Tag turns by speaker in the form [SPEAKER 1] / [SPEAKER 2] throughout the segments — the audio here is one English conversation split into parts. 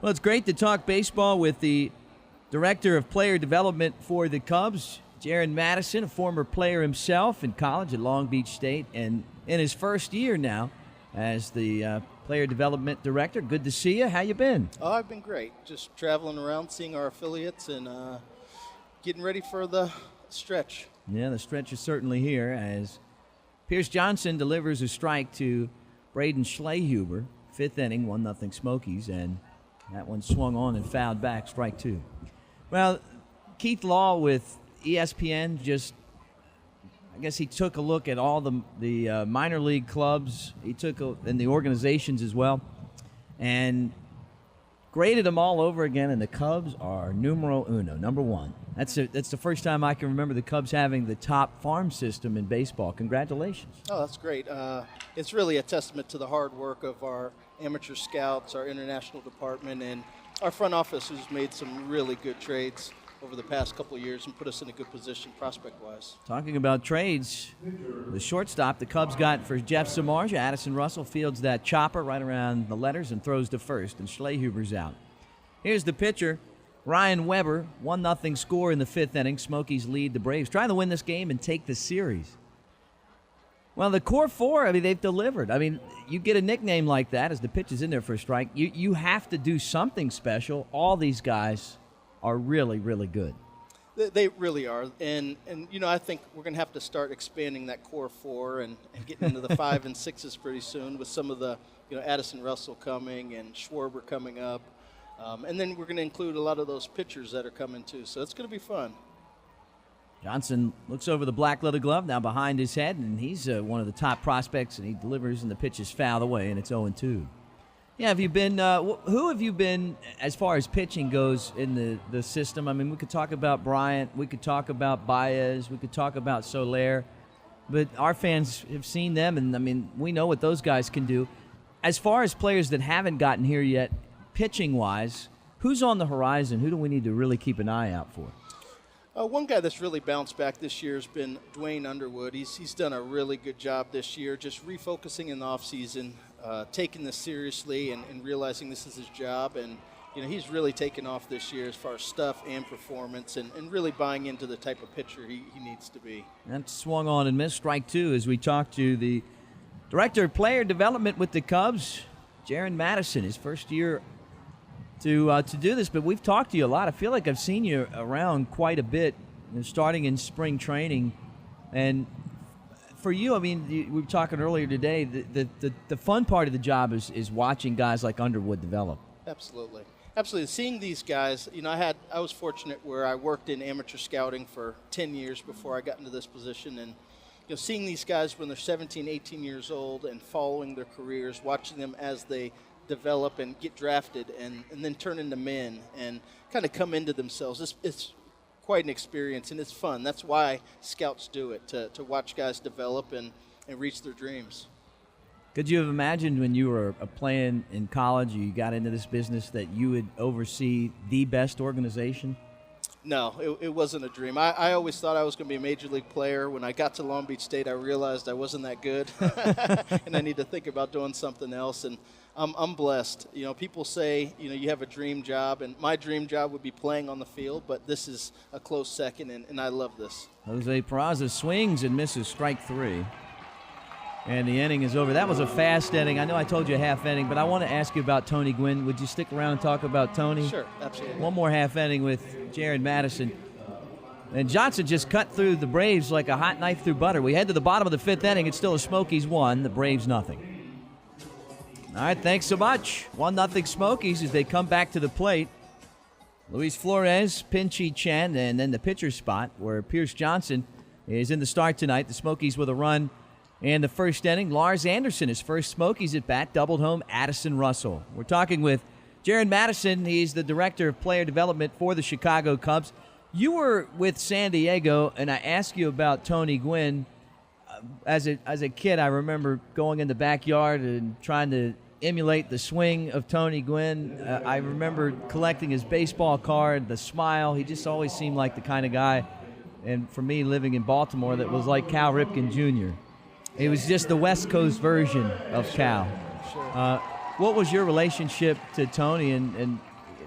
[SPEAKER 1] Well, it's great to talk baseball with the Director of Player Development for the Cubs, Jaron Madison, a former player himself in college at Long Beach State, and in his first year now as the Player Development Director. Good to see you. How you been?
[SPEAKER 2] Oh, I've been great. Just traveling around, seeing our affiliates, and getting ready for the stretch.
[SPEAKER 1] Yeah, the stretch is certainly here as Pierce Johnson delivers a strike to Braden Schlehuber. Fifth inning, 1-0 Smokies, and that one swung on and fouled back, strike two. Well, Keith Law with ESPN I guess he took a look at all the minor league clubs. He took and the organizations as well, and graded them all over again. And the Cubs are numero uno, number one. That's the first time I can remember the Cubs having the top farm system in baseball. Congratulations.
[SPEAKER 2] Oh, that's great. It's really a testament to the hard work of our amateur scouts, our international department, and our front office, who's made some really good trades over the past couple of years and put us in a good position prospect-wise.
[SPEAKER 1] Talking about trades, the shortstop the Cubs got for Jeff Samardzija, Addison Russell, fields that chopper right around the letters and throws to first, and Schlehuber's out. Here's the pitcher, Ryan Weber, 1-0 score in the fifth inning. Smokies lead the Braves, trying to win this game and take the series. Well, the core four, they've delivered. You get a nickname like that as the pitch is in there for a strike. You have to do something special. All these guys are really, really good.
[SPEAKER 2] They really are. And I think we're going to have to start expanding that core four and getting into the 5 and 6s pretty soon with some of the, Addison Russell coming and Schwarber coming up. And then we're going to include a lot of those pitchers that are coming too. So it's going to be fun.
[SPEAKER 1] Johnson looks over the black leather glove now behind his head, and he's one of the top prospects, and he delivers, and the pitch is fouled away, and it's 0-2. Yeah, have you been? Who have you been as far as pitching goes in the system? We could talk about Bryant, we could talk about Baez, we could talk about Soler, but our fans have seen them, and we know what those guys can do. As far as players that haven't gotten here yet, pitching-wise, who's on the horizon? Who do we need to really keep an eye out for?
[SPEAKER 2] One guy that's really bounced back this year has been Dwayne Underwood. He's done a really good job this year, just refocusing in the offseason, taking this seriously and realizing this is his job. And, he's really taken off this year as far as stuff and performance and really buying into the type of pitcher he needs to be. That
[SPEAKER 1] swung on and missed, strike two, as we talk to the Director of Player Development with the Cubs, Jaron Madison, his first year to do this, but we've talked to you a lot. I feel like I've seen you around quite a bit, starting in spring training. And for you, we were talking earlier today, the fun part of the job is watching guys like Underwood develop.
[SPEAKER 2] Absolutely. Seeing these guys, I was fortunate where I worked in amateur scouting for 10 years before I got into this position, and seeing these guys when they're 17, 18 years old and following their careers, watching them as they develop and get drafted and then turn into men and kind of come into themselves. It's quite an experience, and it's fun. That's why scouts do it, to watch guys develop and reach their dreams.
[SPEAKER 1] Could you have imagined when you were playing in college, you got into this business, that you would oversee the best organization?
[SPEAKER 2] No, it wasn't a dream. I always thought I was going to be a major league player. When I got to Long Beach State, I realized I wasn't that good, and I need to think about doing something else. And I'm blessed. People say, you have a dream job, and my dream job would be playing on the field, but this is a close second, and I love this.
[SPEAKER 1] Jose Peraza swings and misses, strike three. And the inning is over. That was a fast inning. I know I told you a half inning, but I want to ask you about Tony Gwynn. Would you stick around and talk about Tony?
[SPEAKER 2] Sure, absolutely.
[SPEAKER 1] One more half inning with Jaron Madison. And Johnson just cut through the Braves like a hot knife through butter. We head to the bottom of the fifth inning. It's still a Smokies 1, the Braves nothing. All right, thanks so much. 1-0 Smokies as they come back to the plate. Luis Flores, Pinchi Chen, and then the pitcher spot where Pierce Johnson is in the start tonight. The Smokies with a run in the first inning. Lars Anderson, his first Smokies at bat, doubled home Addison Russell. We're talking with Jaron Madison. He's the Director of Player Development for the Chicago Cubs. You were with San Diego, and I asked you about Tony Gwynn. As a kid, I remember going in the backyard and trying to emulate the swing of Tony Gwynn. I remember collecting his baseball card, the smile. He just always seemed like the kind of guy, and for me living in Baltimore, that was like Cal Ripken Jr. It was just the West Coast version of Cal.
[SPEAKER 2] Sure.
[SPEAKER 1] What was your relationship to Tony, and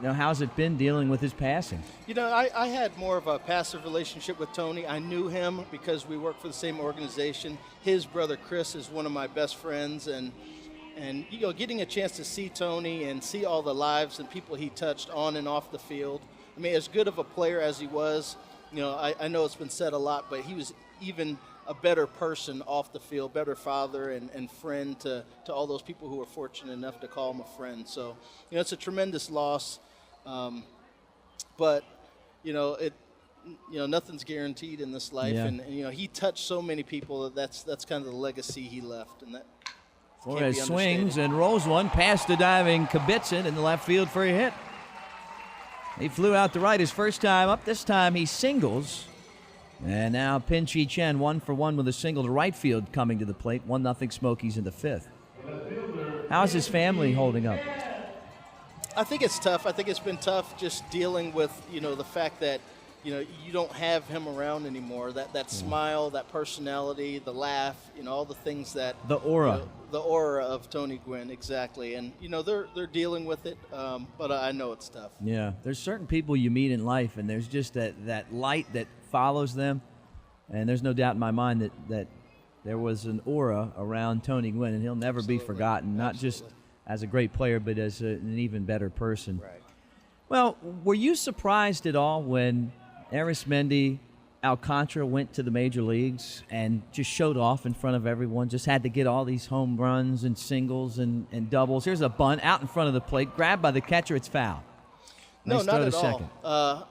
[SPEAKER 1] how's it been dealing with his passing?
[SPEAKER 2] I had more of a passive relationship with Tony. I knew him because we work for the same organization. His brother Chris is one of my best friends, and getting a chance to see Tony and see all the lives and people he touched on and off the field. I mean, as good of a player as he was, I know it's been said a lot, but he was even a better person off the field, better father and friend to all those people who were fortunate enough to call him a friend. So, it's a tremendous loss, but nothing's guaranteed in this life, and he touched so many people that's kind of the legacy he left, and that.
[SPEAKER 1] Flores swings and rolls one past the diving Kibitsin in the left field for a hit. He flew out to right his first time up. This time he singles. And now Pin-Chi Chen 1-for-1 with a single to right field coming to the plate. 1-0 Smokies in the fifth. How's his family holding up?
[SPEAKER 2] I think it's tough. I think it's been tough just dealing with, the fact that, you don't have him around anymore. That smile, that personality, the laugh, all the things that.
[SPEAKER 1] The aura.
[SPEAKER 2] The aura of Tony Gwynn, exactly. And, they're dealing with it, but I know it's tough.
[SPEAKER 1] Yeah, there's certain people you meet in life, and there's just that light that follows them. And there's no doubt in my mind that there was an aura around Tony Gwynn, and he'll never be forgotten, not just as a great player, but as an even better person.
[SPEAKER 2] Right.
[SPEAKER 1] Well, were you surprised at all when Arismendi Alcantara went to the major leagues and just showed off in front of everyone, just had to get all these home runs and singles and doubles? Here's a bunt out in front of the plate, grabbed by the catcher, it's foul.
[SPEAKER 2] No, not at all.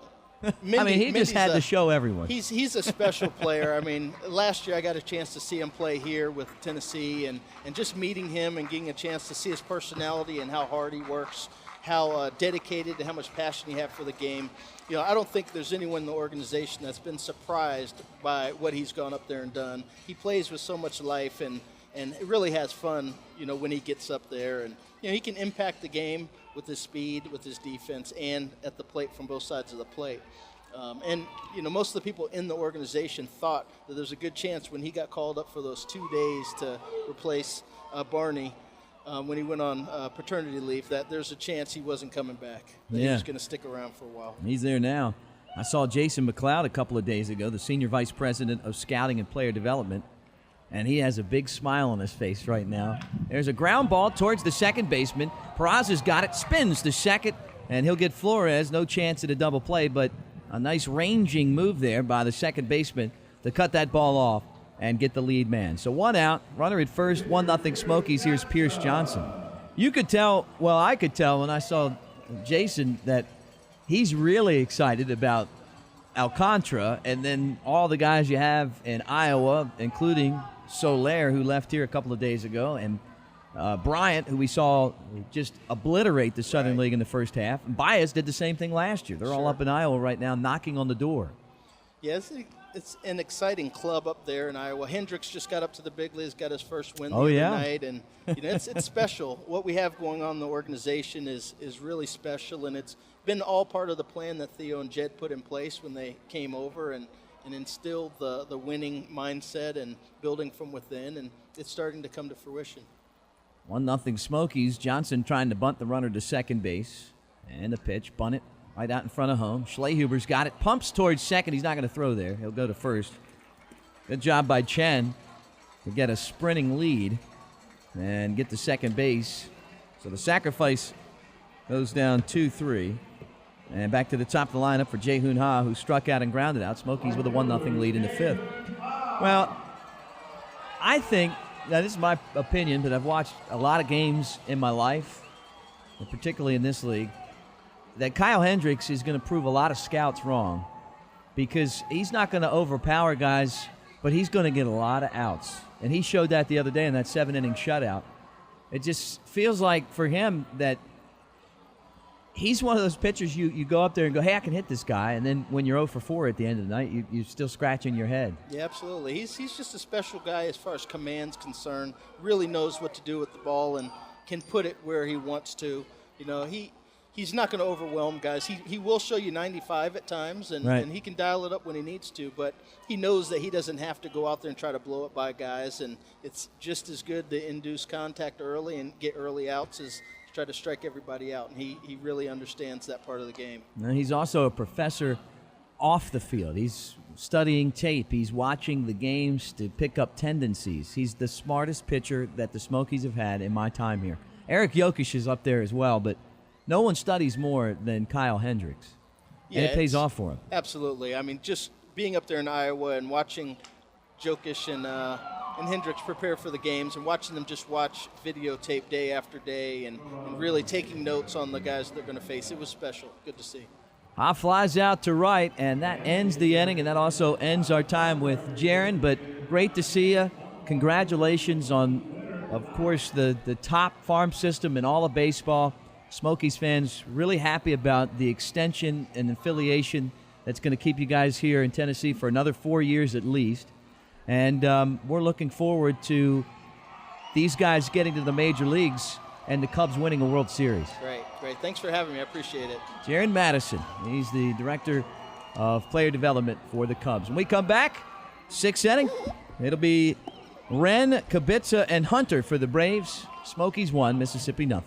[SPEAKER 1] He just had to show everyone.
[SPEAKER 2] He's a special player. I mean, last year I got a chance to see him play here with Tennessee, and just meeting him and getting a chance to see his personality and how hard he works, how dedicated and how much passion he has for the game. I don't think there's anyone in the organization that's been surprised by what he's gone up there and done. He plays with so much life and it really has fun, when he gets up there. And, he can impact the game with his speed, with his defense, and at the plate from both sides of the plate. Most of the people in the organization thought that there's a good chance when he got called up for those 2 days to replace Barney, when he went on paternity leave, that there's a chance he wasn't coming back. He was going to stick around for a while.
[SPEAKER 1] He's there now. I saw Jason McLeod a couple of days ago, the Senior Vice President of Scouting and Player Development, and he has a big smile on his face right now. There's a ground ball towards the second baseman. Peraza's got it, spins to second, and he'll get Flores. No chance at a double play, but a nice ranging move there by the second baseman to cut that ball off and get the lead man. So one out, runner at first, 1-0 Smokies. Here's Pierce Johnson. You could tell, I could tell when I saw Jason that he's really excited about Alcantara, and then all the guys you have in Iowa, including Soler, who left here a couple of days ago, and Bryant, who we saw just obliterate the Southern League in the first half. And Baez did the same thing last year. They're all up in Iowa right now, knocking on the door.
[SPEAKER 2] Yes, it's an exciting club up there in Iowa. Hendricks just got up to the big leagues, got his first win the other night, and it's special. What we have going on in the organization is really special, and it's been all part of the plan that Theo and Jed put in place when they came over and instilled the winning mindset and building from within, and it's starting to come to fruition.
[SPEAKER 1] 1-0 Smokies. Johnson trying to bunt the runner to second base, and the pitch, bunt it right out in front of home. Schlehuber's got it, pumps towards second. He's not going to throw there. He'll go to first. Good job by Chen to get a sprinting lead and get to second base. So the sacrifice goes down 2-3. And back to the top of the lineup for Jae-Hoon Ha, who struck out and grounded out. Smokies with a 1-0 lead in the fifth. Well, I think, now this is my opinion, but I've watched a lot of games in my life, and particularly in this league, that Kyle Hendricks is going to prove a lot of scouts wrong, because he's not going to overpower guys, but he's going to get a lot of outs. And he showed that the other day in that 7-inning shutout. It just feels like for him that he's one of those pitchers you go up there and go, hey, I can hit this guy, and then when you're 0 for 4 at the end of the night, you're still scratching your head.
[SPEAKER 2] Yeah, absolutely. He's just a special guy as far as command's concerned, really knows what to do with the ball and can put it where he wants to. He's not going to overwhelm guys. He will show you 95 at times, and he can dial it up when he needs to, but he knows that he doesn't have to go out there and try to blow it by guys, and it's just as good to induce contact early and get early outs as try to strike everybody out, and he really understands that part of the game.
[SPEAKER 1] And he's also a professor off the field. He's studying tape. He's watching the games to pick up tendencies. He's the smartest pitcher that the Smokies have had in my time here. Eric Jokic is up there as well, but no one studies more than Kyle Hendricks.
[SPEAKER 2] Yeah,
[SPEAKER 1] and it pays off for him.
[SPEAKER 2] Absolutely. I mean, just being up there in Iowa and watching Jokic and Hendricks prepare for the games and watching them just watch videotape day after day and really taking notes on the guys they're going to face. It was special. Good to see.
[SPEAKER 1] High flies out to right, and that ends the inning, and that also ends our time with Jaron. But great to see you. Congratulations on, of course, the top farm system in all of baseball. Smokies fans really happy about the extension and affiliation that's going to keep you guys here in Tennessee for another 4 years at least. And we're looking forward to these guys getting to the major leagues and the Cubs winning a World Series.
[SPEAKER 2] Great. Thanks for having me. I appreciate it.
[SPEAKER 1] Jaron Madison, he's the director of player development for the Cubs. When we come back, sixth inning, it'll be Wren, Kubica, and Hunter for the Braves. Smokies 1, Mississippi 0.